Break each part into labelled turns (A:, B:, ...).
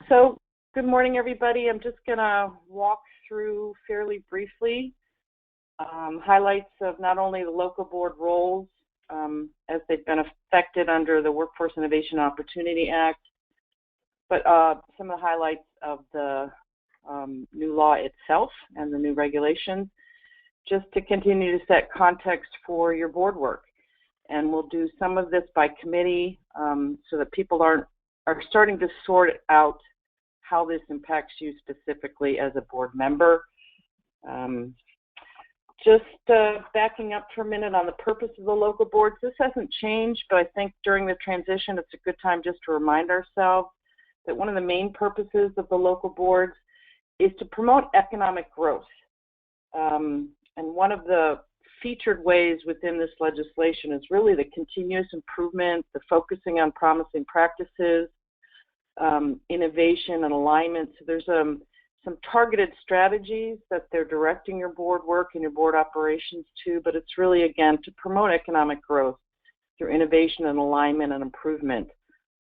A: So, good morning, everybody. I'm just going to walk through fairly briefly highlights of not only the local board roles as they've been affected under the Workforce Innovation and Opportunity Act, but some of the highlights of the new law itself and the new regulations, just to continue to set context for your board work. And we'll do some of this by committee so that people are starting to sort out how this impacts you specifically as a board member. Just backing up for a minute on the purpose of the local boards, this hasn't changed, but I think during the transition it's a good time just to remind ourselves that one of the main purposes of the local boards is to promote economic growth. And one of the featured ways within this legislation is really the continuous improvement, the focusing on promising practices, innovation and alignment. So there's some targeted strategies that they're directing your board work and your board operations to, but it's really, again, to promote economic growth through innovation and alignment and improvement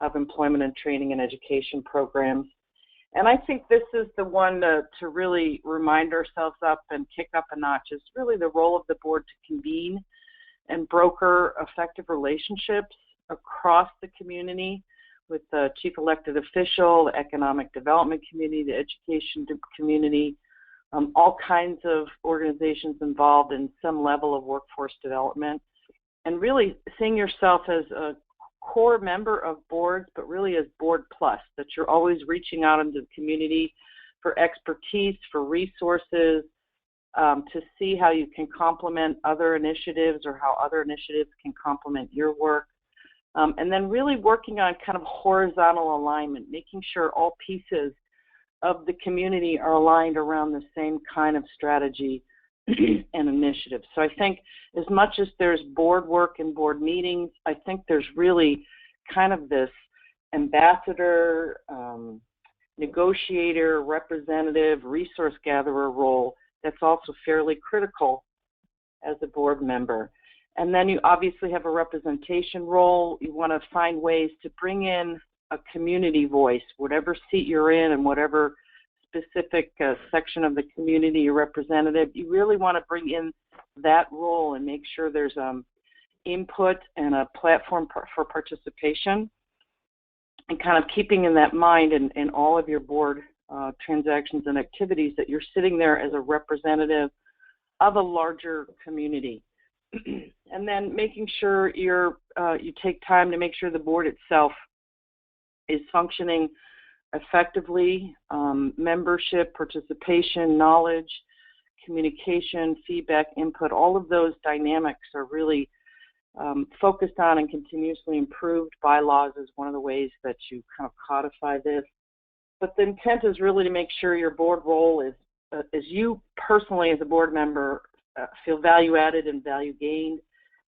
A: of employment and training and education programs. And I think this is the one to really remind ourselves up and kick up a notch, is really the role of the board to convene and broker effective relationships across the community with the chief elected official, the economic development community, the education community, all kinds of organizations involved in some level of workforce development, and really seeing yourself as a core member of boards, but really as board plus, that you're always reaching out into the community for expertise, for resources, to see how you can complement other initiatives or how other initiatives can complement your work. And then really working on kind of horizontal alignment, making sure all pieces of the community are aligned around the same kind of strategy and initiative. So I think as much as there's board work and board meetings, I think there's really kind of this ambassador, negotiator, representative, resource gatherer role that's also fairly critical as a board member. And then you obviously have a representation role. You want to find ways to bring in a community voice, whatever seat you're in and whatever specific section of the community you're representative. You really want to bring in that role and make sure there's input and a platform for participation, and kind of keeping in that mind in all of your board transactions and activities that you're sitting there as a representative of a larger community. And then making sure you take time to make sure the board itself is functioning effectively. Membership, participation, knowledge, communication, feedback, input, all of those dynamics are really focused on and continuously improved. Bylaws is one of the ways that you kind of codify this. But the intent is really to make sure your board role is, as you personally as a board member, feel value added and value gained.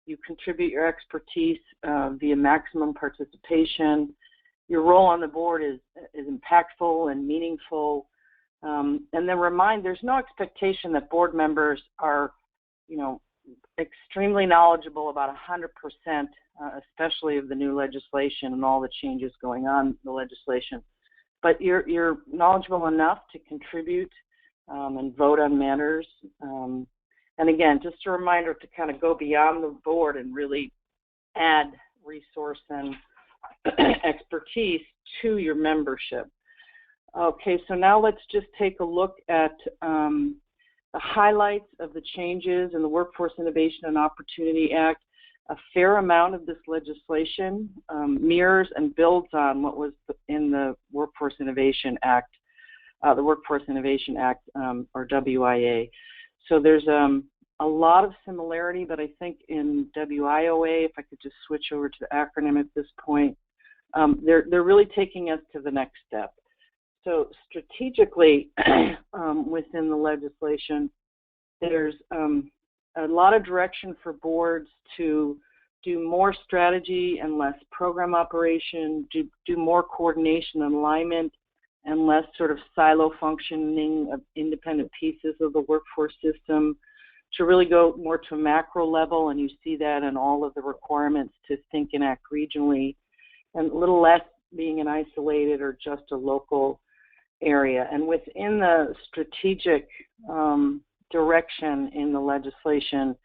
A: You contribute your expertise via maximum participation. Your role on the board is impactful and meaningful. And then there's no expectation that board members are, extremely knowledgeable about 100%, especially of the new legislation and all the changes going on in the legislation. But you're knowledgeable enough to contribute and vote on matters. And again, just a reminder to kind of go beyond the board and really add resource and expertise to your membership. Okay, so now let's just take a look at the highlights of the changes in the Workforce Innovation and Opportunity Act. A fair amount of this legislation mirrors and builds on what was in the Workforce Innovation Act, or WIA. So there's a lot of similarity, but I think in WIOA, if I could just switch over to the acronym at this point, they're really taking us to the next step. So strategically within the legislation, there's a lot of direction for boards to do more strategy and less program operation, do more coordination and alignment, and less sort of silo functioning of independent pieces of the workforce system, to really go more to a macro level, and you see that in all of the requirements to think and act regionally, and a little less being an isolated or just a local area. And within the strategic direction in the legislation,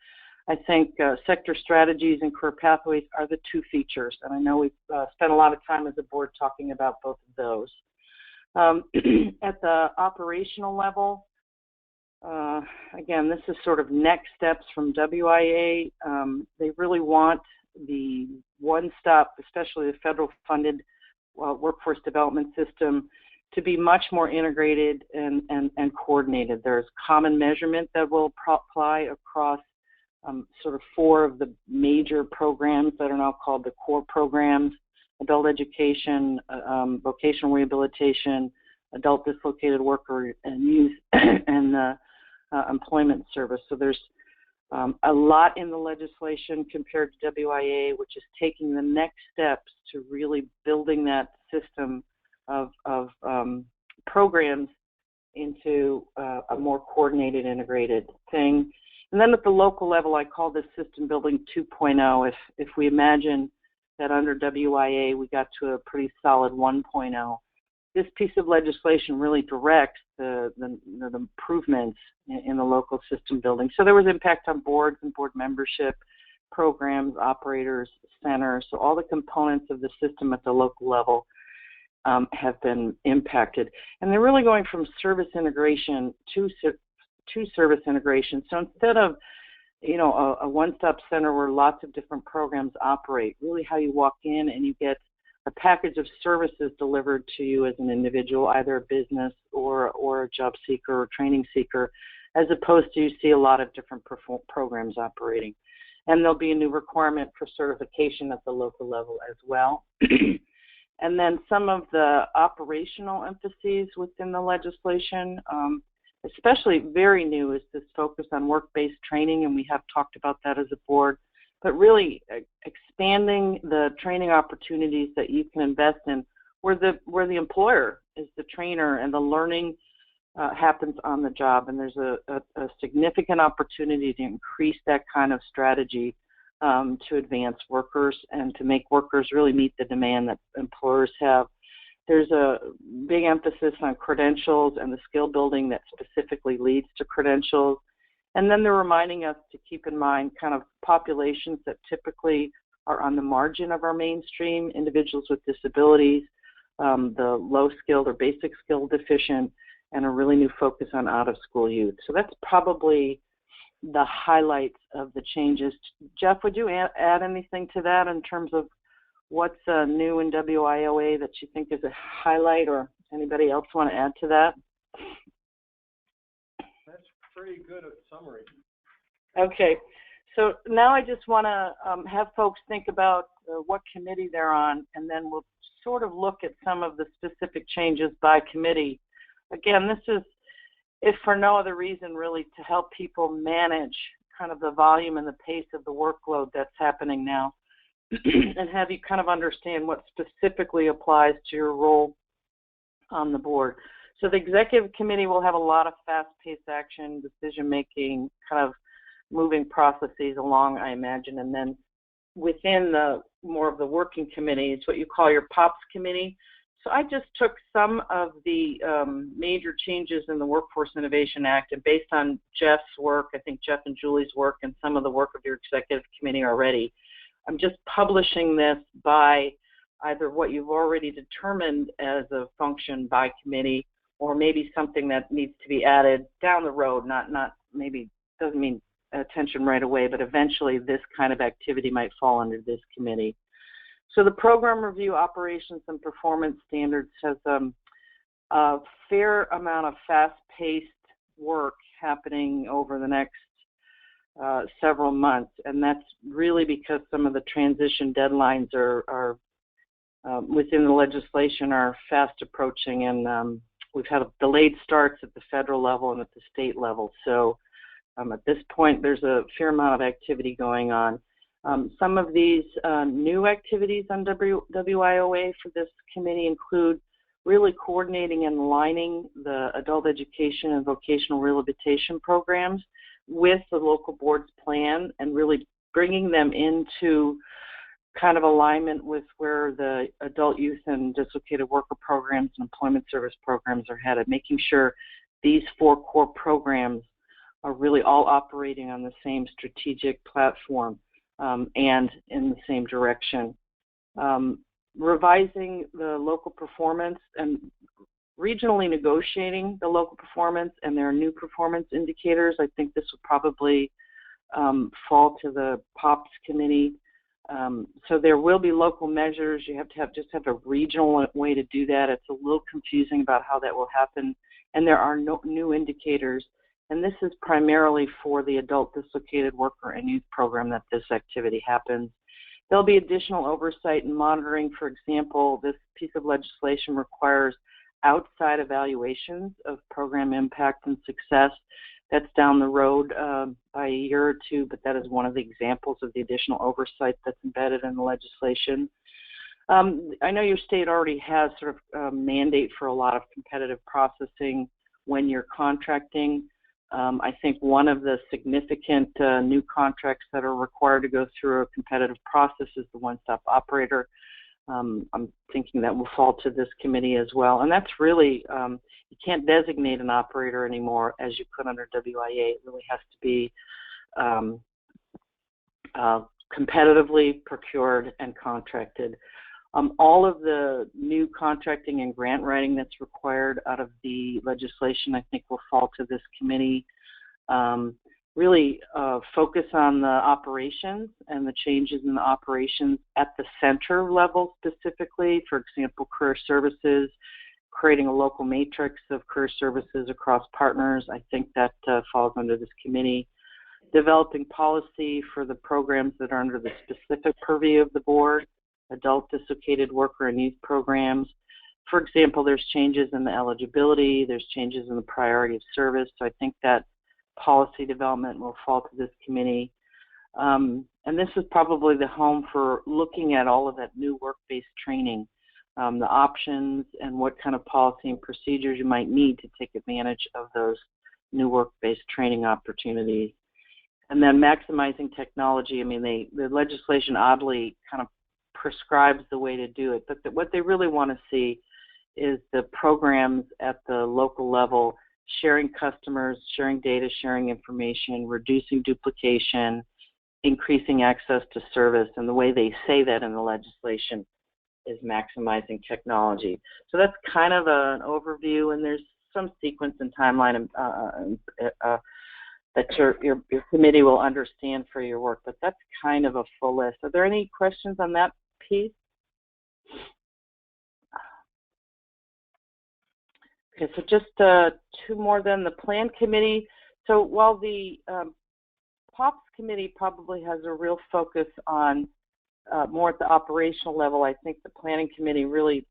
A: I think sector strategies and career pathways are the two features. And I know we've spent a lot of time as a board talking about both of those. At the operational level, again, this is sort of next steps from WIA. They really want the one-stop, especially the federal-funded workforce development system, to be much more integrated and coordinated. There's common measurement that will apply across sort of 4 of the major programs that are now called the core programs: adult education, vocational rehabilitation, adult dislocated worker and youth, and employment service. So there's a lot in the legislation compared to WIA, which is taking the next steps to really building that system of programs into a more coordinated, integrated thing. And then at the local level, I call this system building 2.0. If we imagine that under WIA we got to a pretty solid 1.0, this piece of legislation really directs the improvements in the local system building. So there was impact on boards and board membership, programs, operators, centers. So all the components of the system at the local level have been impacted. And they're really going from service integration to service integration. So instead of, a one-stop center where lots of different programs operate, really how you walk in and you get a package of services delivered to you as an individual, either a business or a job seeker or training seeker, as opposed to you see a lot of different programs operating. And there'll be a new requirement for certification at the local level as well. And then some of the operational emphases within the legislation, especially very new, is this focus on work-based training, and we have talked about that as a board, but really expanding the training opportunities that you can invest in where the employer is the trainer and the learning happens on the job. And there's a significant opportunity to increase that kind of strategy to advance workers and to make workers really meet the demand that employers have. There's a big emphasis on credentials and the skill building that specifically leads to credentials. And then they're reminding us to keep in mind kind of populations that typically are on the margin of our mainstream, individuals with disabilities, the low-skilled or basic skill deficient, and a really new focus on out-of-school youth. So that's probably the highlights of the changes. Jeff, would you add anything to that in terms of what's new in WIOA that you think is a highlight, or anybody else want to add to that?
B: That's pretty good a summary.
A: Okay, so now I just want to have folks think about what committee they're on, and then we'll sort of look at some of the specific changes by committee. Again, this is, if for no other reason, really to help people manage kind of the volume and the pace of the workload that's happening now, and have you kind of understand what specifically applies to your role on the board. So the executive committee will have a lot of fast-paced action, decision-making, kind of moving processes along, I imagine. And then within the more of the working committee, it's what you call your POPs committee. So I just took some of the major changes in the Workforce Innovation Act, and based on Jeff's work, I think Jeff and Julie's work, and some of the work of your executive committee already, I'm just publishing this by either what you've already determined as a function by committee, or maybe something that needs to be added down the road, not maybe doesn't mean attention right away, but eventually this kind of activity might fall under this committee. So the program review, operations, and performance standards has a fair amount of fast-paced work happening over the next several months, and that's really because some of the transition deadlines are within the legislation are fast approaching, and we've had delayed starts at the federal level and at the state level. So at this point, there's a fair amount of activity going on. Some of these new activities on WIOA for this committee include really coordinating and aligning the adult education and vocational rehabilitation programs with the local board's plan, and really bringing them into kind of alignment with where the adult youth and dislocated worker programs and employment service programs are headed, making sure these 4 core programs are really all operating on the same strategic platform and in the same direction. Revising the local performance and regionally negotiating the local performance and their new performance indicators. I think this would probably fall to the POPS committee. So there will be local measures. You have to just have a regional way to do that. It's a little confusing about how that will happen. And there are no new indicators. And this is primarily for the adult dislocated worker and youth program that this activity happens. There'll be additional oversight and monitoring. For example, this piece of legislation requires outside evaluations of program impact and success. That's down the road by a year or two, but that is one of the examples of the additional oversight that's embedded in the legislation. I know your state already has sort of a mandate for a lot of competitive processing when you're contracting. I think one of the significant new contracts that are required to go through a competitive process is the one-stop operator. I'm thinking that will fall to this committee as well. And that's really, you can't designate an operator anymore as you could under WIA. It really has to be competitively procured and contracted. All of the new contracting and grant writing that's required out of the legislation, I think, will fall to this committee. Really focus on the operations and the changes in the operations at the center level specifically. For example, career services, creating a local matrix of career services across partners. I think that falls under this committee. Developing policy for the programs that are under the specific purview of the board, adult dislocated worker and youth programs. For example, there's changes in the eligibility, there's changes in the priority of service. So I think that policy development will fall to this committee. And this is probably the home for looking at all of that new work-based training, the options and what kind of policy and procedures you might need to take advantage of those new work-based training opportunities. And then maximizing technology. I mean, the legislation oddly kind of prescribes the way to do it, but what they really want to see is the programs at the local level sharing customers, sharing data, sharing information, reducing duplication, increasing access to service. And the way they say that in the legislation is maximizing technology. So that's kind of an overview, and there's some sequence and timeline that your committee will understand for your work, but that's kind of a full list. Are there any questions on that piece? Okay, so just 2 more then. The plan committee. So while the POPS committee probably has a real focus on more at the operational level, I think the planning committee really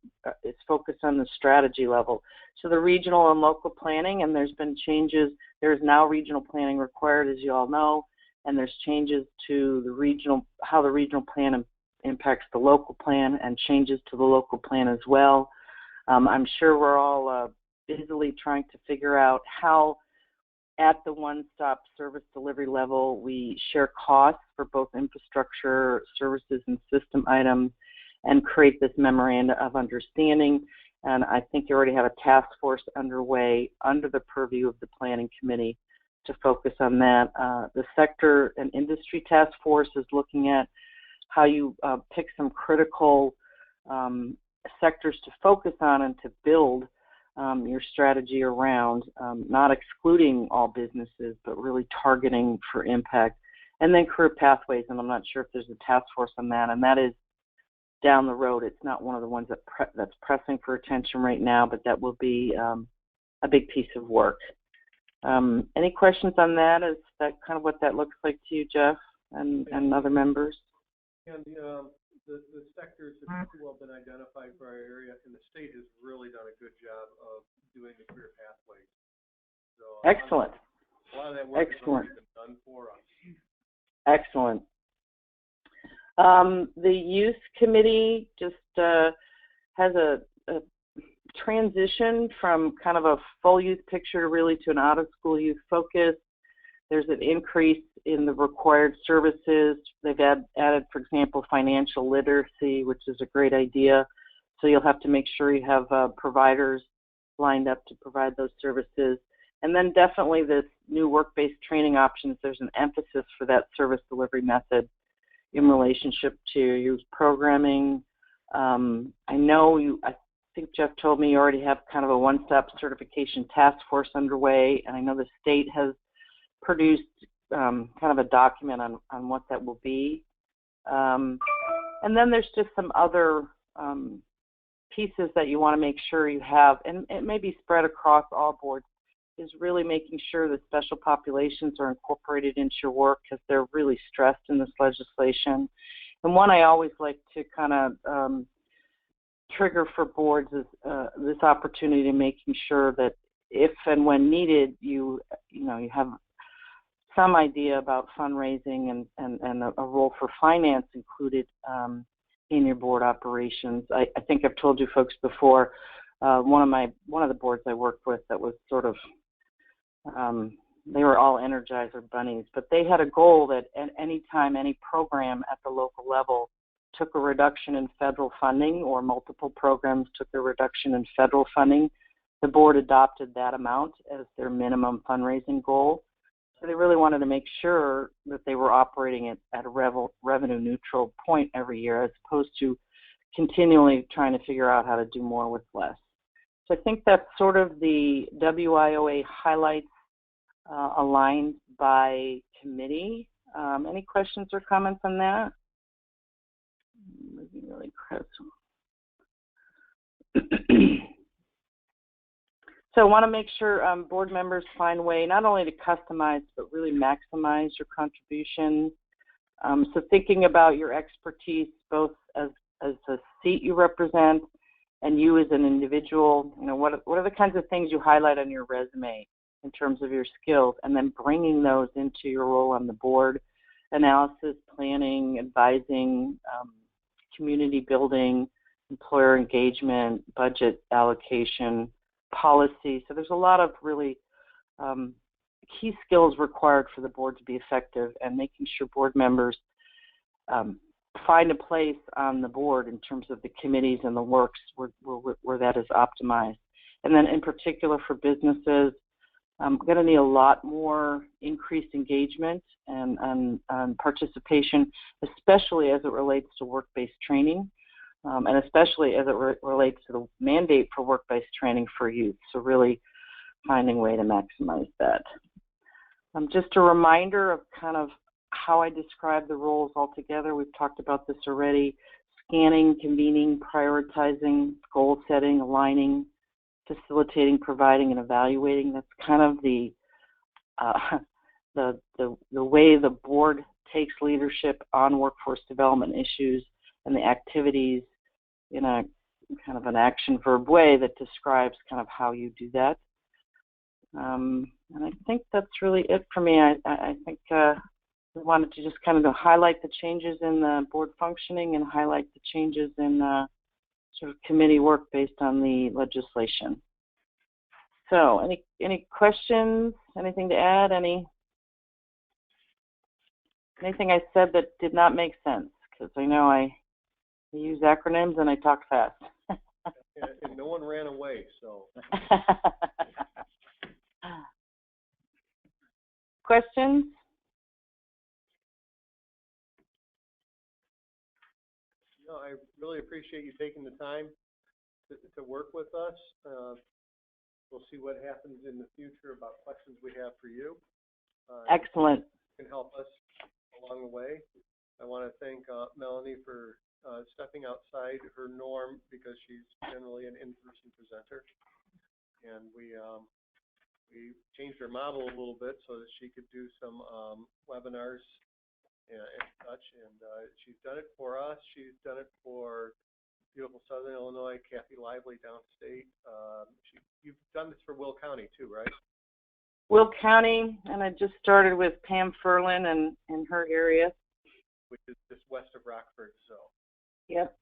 A: is focused on the strategy level. So the regional and local planning, and there's been changes. There's now regional planning required, as you all know, and there's changes to the regional, how the regional plan impacts the local plan, and changes to the local plan as well. I'm sure we're all busily trying to figure out how at the one-stop service delivery level we share costs for both infrastructure, services, and system items and create this memorandum of understanding. And I think you already have a task force underway under the purview of the planning committee to focus on that. The sector and industry task force is looking at how you pick some critical sectors to focus on and to build your strategy around, not excluding all businesses, but really targeting for impact. And then career pathways, and I'm not sure if there's a task force on that, and that is down the road. It's not one of the ones that's pressing for attention right now, but that will be a big piece of work. Any questions on that? Is that kind of what that looks like to you, Jeff, and other members?
B: And the sectors have pretty well been identified for our area, and the state has really done a good job of doing the career pathways. So
A: excellent.
B: A lot of that work has already been done for us.
A: Excellent. The youth committee just has a transition from kind of a full youth picture really to an out-of-school youth focus. There's an increase in the required services. They've added, for example, financial literacy, which is a great idea. So you'll have to make sure you have providers lined up to provide those services. And then definitely this new work-based training options, there's an emphasis for that service delivery method in relationship to youth programming. I think Jeff told me you already have kind of a one-step certification task force underway, and I know the state has produced kind of a document on what that will be. And then there's just some other pieces that you want to make sure you have, and it may be spread across all boards, is really making sure that special populations are incorporated into your work because they're really stressed in this legislation. And one I always like to kind of trigger for boards is this opportunity to making sure that if and when needed, you have some idea about fundraising and a role for finance included in your board operations. I think I've told you folks before, one of the boards I worked with that was sort of they were all Energizer bunnies, but they had a goal that at any time any program at the local level took a reduction in federal funding or multiple programs took a reduction in federal funding, the board adopted that amount as their minimum fundraising goal. So they really wanted to make sure that they were operating at a revenue neutral point every year as opposed to continually trying to figure out how to do more with less. So I think that's sort of the WIOA highlights aligned by committee. Any questions or comments on that? Really So I want to make sure board members find a way not only to customize but really maximize your contribution. So thinking about your expertise both as a seat you represent and you as an individual, what are the kinds of things you highlight on your resume in terms of your skills, and then bringing those into your role on the board, analysis, planning, advising, community building, employer engagement, budget allocation, policy. So there's a lot of really key skills required for the board to be effective, and making sure board members find a place on the board in terms of the committees and the works where that is optimized. And then in particular for businesses, I'm going to need a lot more increased engagement and participation, especially as it relates to work-based training, and especially as it relates to the mandate for work-based training for youth. So really finding a way to maximize that. Just a reminder of kind of how I describe the roles altogether. We've talked about this already: scanning, convening, prioritizing, goal setting, aligning, facilitating, providing, and evaluating. That's kind of the way the board takes leadership on workforce development issues and the activities in a kind of an action verb way that describes kind of how you do that. And I think that's really it for me. I think we wanted to just kind of highlight the changes in the board functioning and highlight the changes in sort of committee work based on the legislation. So any questions, anything to add, anything I said that did not make sense? Because I know I use acronyms and I talk fast.
B: And no one ran away, so.
A: Questions?
B: No, I really appreciate you taking the time to work with us. We'll see what happens in the future about questions we have for you.
A: Excellent.
B: Can help us along the way. I want to thank Melanie for stepping outside her norm because she's generally an in-person presenter, and we changed her model a little bit so that she could do some webinars and such, and she's done it for us. She's done it for beautiful Southern Illinois, Kathy Lively downstate. You've done this for Will County too, right?
A: Will County, and I just started with Pam Ferlin and in her area,
B: which is just west of Rockford. So.
A: Yep.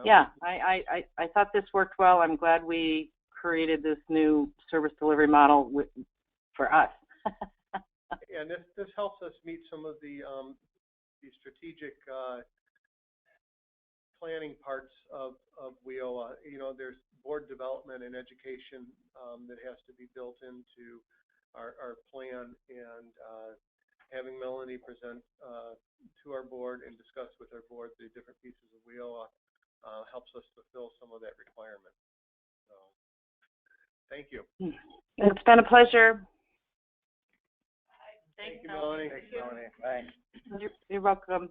A: Yeah, I thought this worked well. I'm glad we created this new service delivery model for us.
B: And this helps us meet some of the strategic planning parts of WIOA. You know, there's board development and education that has to be built into our plan, and having Melanie present to our board and discuss with our board the different pieces of WIOA helps us fulfill some of that requirement. So, thank you.
A: It's been a pleasure.
B: Thank you, Melanie.
C: Thanks, Melanie. Bye.
A: You're welcome.